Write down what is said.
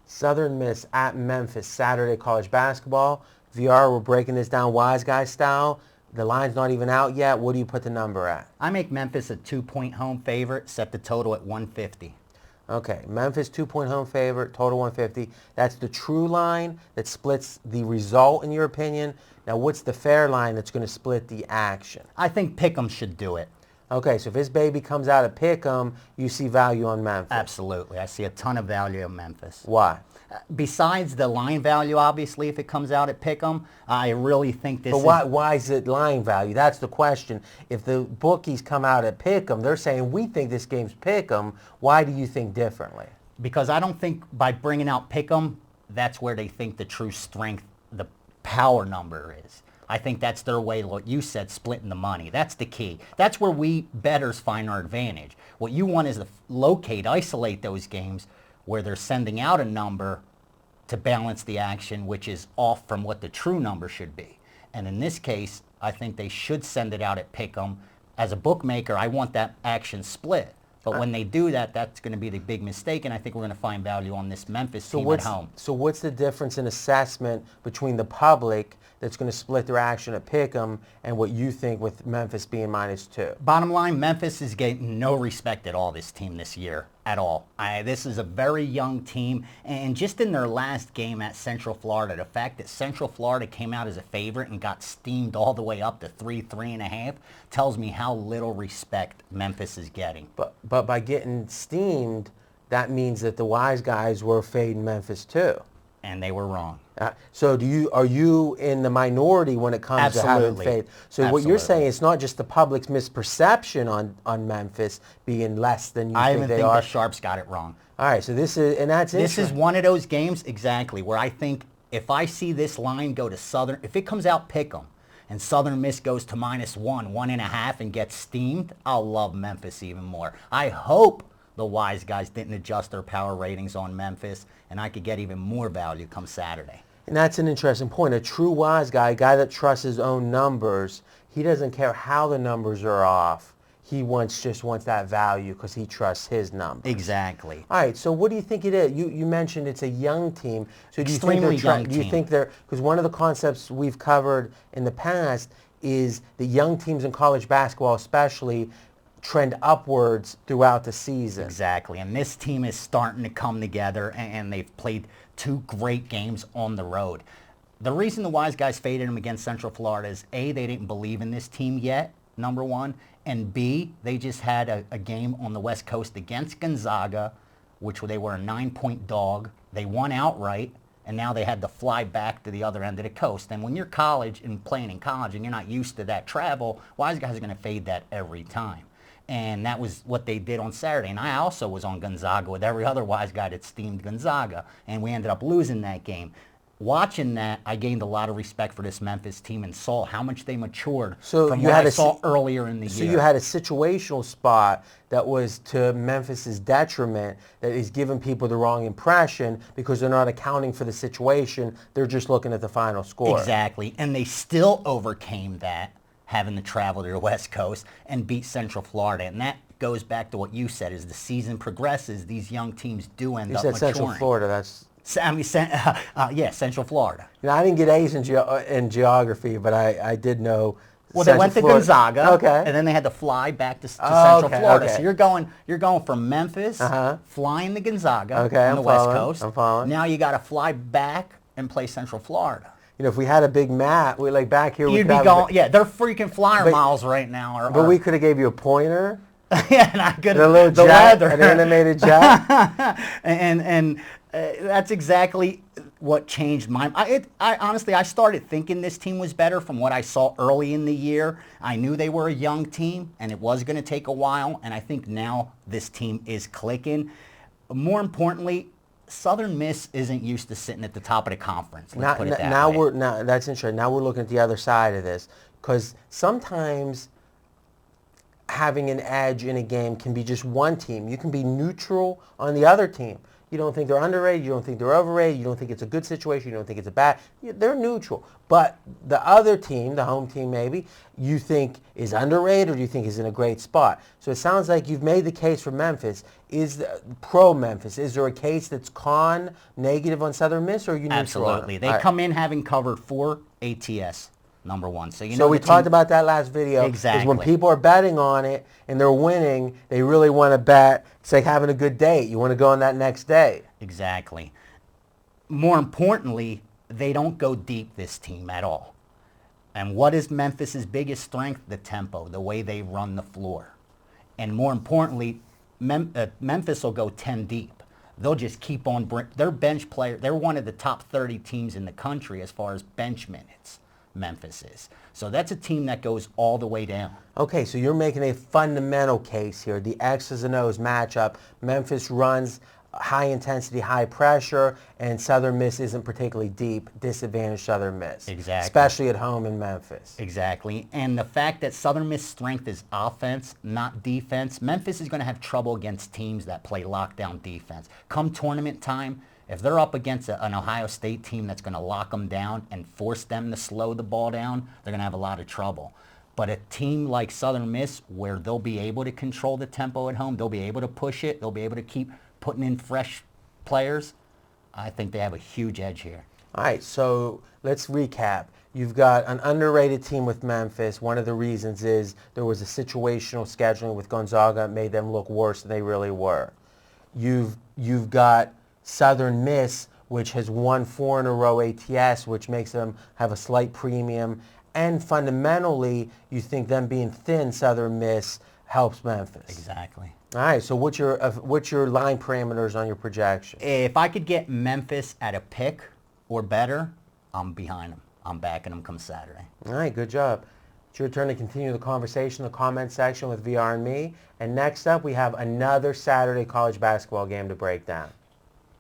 Southern Miss at Memphis, Saturday college basketball. VR, we're breaking this down wise guy style. The line's not even out yet. What do you put the number at? I make Memphis a 2-point home favorite, set the total at 150. Okay, Memphis 2-point home favorite, total 150. That's the true line that splits the result, in your opinion. Now, what's the fair line that's going to split the action? I think Pick'em should do it. Okay, so if this baby comes out of Pick'em, you see value on Memphis. Absolutely. I see a ton of value in Memphis. Why? Besides the line value, obviously, if it comes out at Pick'em, I really think this But why is it line value? That's the question. If the bookies come out at Pick'em, they're saying, we think this game's Pick'em. Why do you think differently? Because I don't think by bringing out Pick'em, that's where they think the true strength, the power number is. I think that's their way, like you said, splitting the money. That's the key. That's where we bettors find our advantage. What you want is to locate, isolate those games where they're sending out a number to balance the action, which is off from what the true number should be. And in this case, I think they should send it out at Pick'em. As a bookmaker, I want that action split. But when they do that, that's going to be the big mistake, and I think we're going to find value on this Memphis team at home. So what's the difference in assessment between the public that's going to split their action at Pick'em and what you think with Memphis being -2? Bottom line, Memphis is getting no respect at all, this team this year, at all. This is a very young team, and just in their last game at Central Florida, the fact that Central Florida came out as a favorite and got steamed all the way up to 3.5, tells me how little respect Memphis is getting. But by getting steamed, that means that the wise guys were fading Memphis too. And they were wrong. So are you in the minority when it comes to having faith? So what you're saying, it's not just the public's misperception on Memphis being less than you think they are. I even think the Sharps got it wrong. All right, so this is one of those games, exactly, where I think if I see this line go to Southern, if it comes out Pick'em, and Southern Miss goes to -1, 1.5, and gets steamed, I'll love Memphis even more. I hope the wise guys didn't adjust their power ratings on Memphis, and I could get even more value come Saturday. And that's an interesting point. A true wise guy, a guy that trusts his own numbers, he doesn't care how the numbers are off. He just wants that value because he trusts his numbers. Exactly. All right, so what do you think it is? You mentioned it's a young team. So do you Extremely young team. Do you think they're, because one of the concepts we've covered in the past is the young teams in college basketball especially trend upwards throughout the season. Exactly, and this team is starting to come together, and they've played 2 great games on the road. The reason the wise guys faded them against Central Florida is A, they didn't believe in this team yet, number one, and B, they just had a game on the West Coast against Gonzaga, which they were a 9-point dog. They won outright, and now they had to fly back to the other end of the coast. And when you're college and playing in college and you're not used to that travel, wise guys are going to fade that every time. And that was what they did on Saturday. And I also was on Gonzaga with every other wise guy that steamed Gonzaga, and we ended up losing that game. Watching that, I gained a lot of respect for this Memphis team and saw how much they matured from what I saw earlier in the year. So you had a situational spot that was to Memphis's detriment, that is giving people the wrong impression because they're not accounting for the situation. They're just looking at the final score. Exactly. And they still overcame that, having to travel to the West Coast, and beat Central Florida. And that goes back to what you said, as the season progresses, these young teams do end up maturing. You said Central Florida, that's... Yeah, Central Florida. You know, I didn't get A's in geography, but I did know. Well, they went to Gonzaga, okay, and then they had to fly back to Central Florida. Okay. So you're going from Memphis, flying to Gonzaga on the West Coast. I'm following. Now you got to fly back and play Central Florida. You know, if we had a big map, we like back here. You'd be going. Yeah, they're freaking flyer miles right now. But we could have gave you a pointer. Yeah, and I could have a little jet, an animated jet, and that's exactly what changed my. I honestly, I started thinking this team was better from what I saw early in the year. I knew they were a young team, and it was going to take a while. And I think now this team is clicking. More importantly, Southern Miss isn't used to sitting at the top of the conference. Let's put it that way. Now that's interesting. Now we're looking at the other side of this, because sometimes having an edge in a game can be just one team. You can be neutral on the other team. You don't think they're underrated. You don't think they're overrated. You don't think it's a good situation. You don't think it's a bad. They're neutral. But the other team, the home team maybe, you think is underrated or you think is in a great spot. So it sounds like you've made the case for Memphis. Pro Memphis? Is there a case that's negative on Southern Miss, or are you neutral on Absolutely. them? They come in having covered 4 ATS, number one. So So we talked about that last video. Exactly. Is when people are betting on it and they're winning, they really want to bet. It's like having a good date. You want to go on that next day. Exactly. More importantly, they don't go deep, this team, at all. And what is Memphis's biggest strength? The tempo, the way they run the floor. And more importantly, Memphis will go 10 deep. They'll just keep on their bench player. They're one of the top 30 teams in the country as far as bench minutes. Memphis is. So that's a team that goes all the way down. Okay, so you're making a fundamental case here. The X's and O's matchup. Memphis runs high intensity, high pressure, and Southern Miss isn't particularly deep. Disadvantage Southern Miss. Exactly. Especially at home in Memphis. Exactly. And the fact that Southern Miss strength is offense, not defense, Memphis is going to have trouble against teams that play lockdown defense. Come tournament time, if they're up against an Ohio State team that's going to lock them down and force them to slow the ball down, they're going to have a lot of trouble. But a team like Southern Miss, where they'll be able to control the tempo at home, they'll be able to push it, they'll be able to keep putting in fresh players, I think they have a huge edge here. All right, so let's recap. You've got an underrated team with Memphis. One of the reasons is there was a situational scheduling with Gonzaga that made them look worse than they really were. You've got Southern Miss, which has won 4 in a row ATS, which makes them have a slight premium. And fundamentally, you think them being thin, Southern Miss, helps Memphis. Exactly. All right, so what's your line parameters on your projection? If I could get Memphis at a pick or better, I'm behind them. I'm backing them come Saturday. All right, good job. It's your turn to continue the conversation in the comment section with VR and me. And next up, we have another Saturday college basketball game to break down.